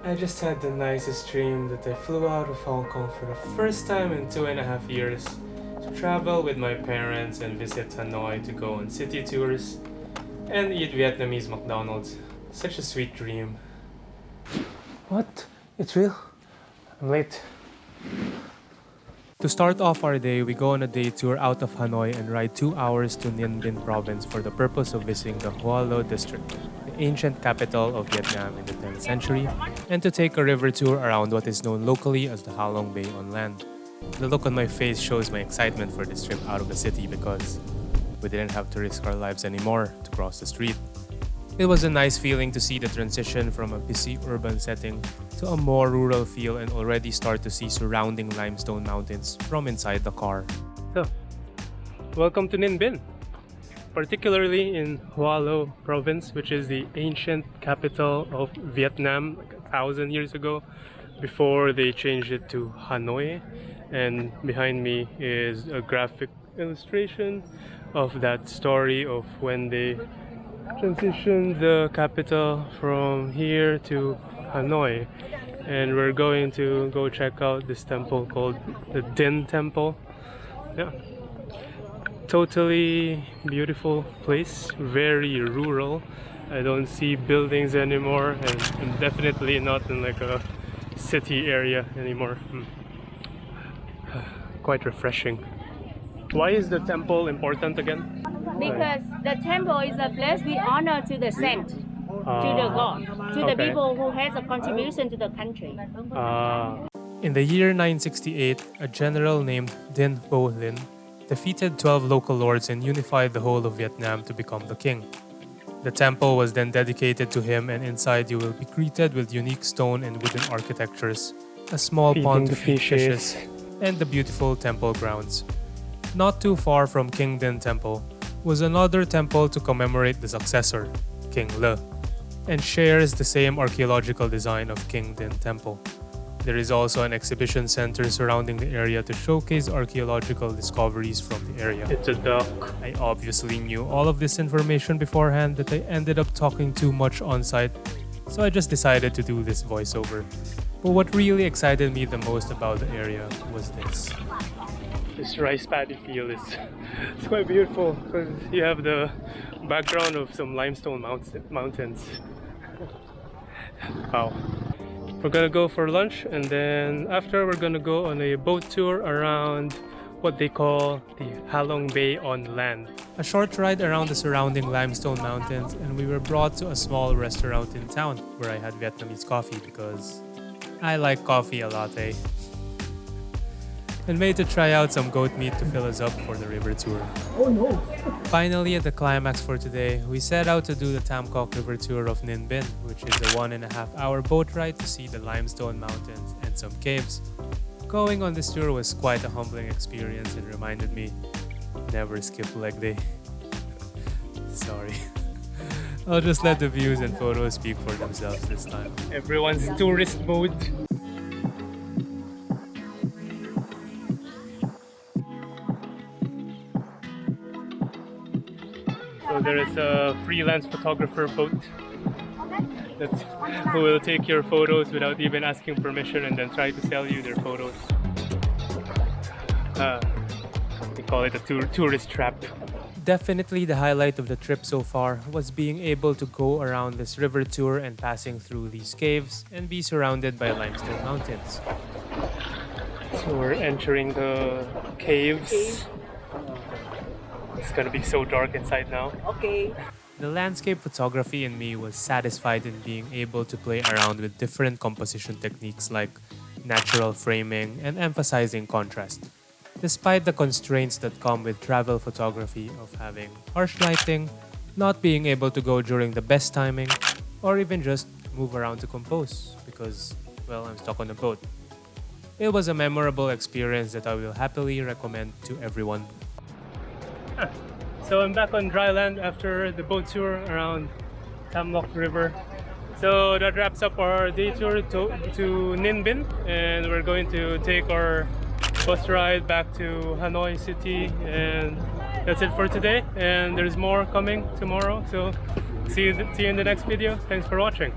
I just had the nicest dream that I flew out of Hong Kong for the first time in 2.5 years to travel with my parents and visit Hanoi to go on city tours and eat Vietnamese McDonald's. Such a sweet dream. What? It's real? I'm late. To start off our day, we go on a day tour out of Hanoi and ride 2 hours to Ninh Binh province for the purpose of visiting the Hoa Lu district, the ancient capital of Vietnam in the 10th century, and to take a river tour around what is known locally as the Halong Bay on land. The look on my face shows my excitement for this trip out of the city because we didn't have to risk our lives anymore to cross the street. It was a nice feeling to see the transition from a busy urban setting to a more rural feel and already start to see surrounding limestone mountains from inside the car. So, welcome to Ninh Binh, particularly in Hoa Lu province, which is the ancient capital of Vietnam like 1,000 years ago before they changed it to Hanoi. And behind me is a graphic illustration of that story of when they transitioned the capital from here to Hanoi. And we're going to go check out this temple called the Dinh Temple. Yeah, totally beautiful place, very rural. I don't see buildings anymore, and I'm definitely not in like a city area anymore. Quite refreshing. Why is the temple important again? Because the temple is a place we honor to the saint, to the god, to the people who has a contribution to the country. In the year 968, a general named Dinh Bo Linh defeated 12 local lords and unified the whole of Vietnam to become the king. The temple was then dedicated to him, and inside you will be greeted with unique stone and wooden architectures, a small pond to feed fishes, and the beautiful temple grounds. Not too far from King Dinh Temple was another temple to commemorate the successor, King Le, and shares the same archaeological design of King Dinh Temple. There is also an exhibition center surrounding the area to showcase archaeological discoveries from the area. It's a duck. I obviously knew all of this information beforehand, but I ended up talking too much on site, so I just decided to do this voiceover. But what really excited me the most about the area was this. This rice paddy field is it's quite beautiful because you have the background of some limestone mountains. Wow. We're gonna go for lunch, and then after we're gonna go on a boat tour around what they call the Halong Bay on land. A short ride around the surrounding limestone mountains, and we were brought to a small restaurant in town where I had Vietnamese coffee because I like coffee a latte. And made to try out some goat meat to fill us up for the river tour. Oh no! Finally, at the climax for today, we set out to do the Tam Coc river tour of Ninh Binh, which is a 1.5-hour boat ride to see the limestone mountains and some caves. Going on this tour was quite a humbling experience and reminded me, never skip leg day. Sorry. I'll just let the views and photos speak for themselves this time. Everyone's tourist mode. So there is a freelance photographer boat who will take your photos without even asking permission and then try to sell you their photos. We call it a tourist trap. Definitely the highlight of the trip so far was being able to go around this river tour and passing through these caves and be surrounded by limestone mountains. So we're entering the caves. It's gonna be so dark inside now. Okay. The landscape photography in me was satisfied in being able to play around with different composition techniques like natural framing and emphasizing contrast. Despite the constraints that come with travel photography of having harsh lighting, not being able to go during the best timing, or even just move around to compose because, well, I'm stuck on a boat. It was a memorable experience that I will happily recommend to everyone. So I'm back on dry land after the boat tour around Tam Coc River. So that wraps up our day tour to Ninh Binh, and we're going to take our bus ride back to Hanoi City, and that's it for today. And there's more coming tomorrow, so see you in the next video. Thanks for watching.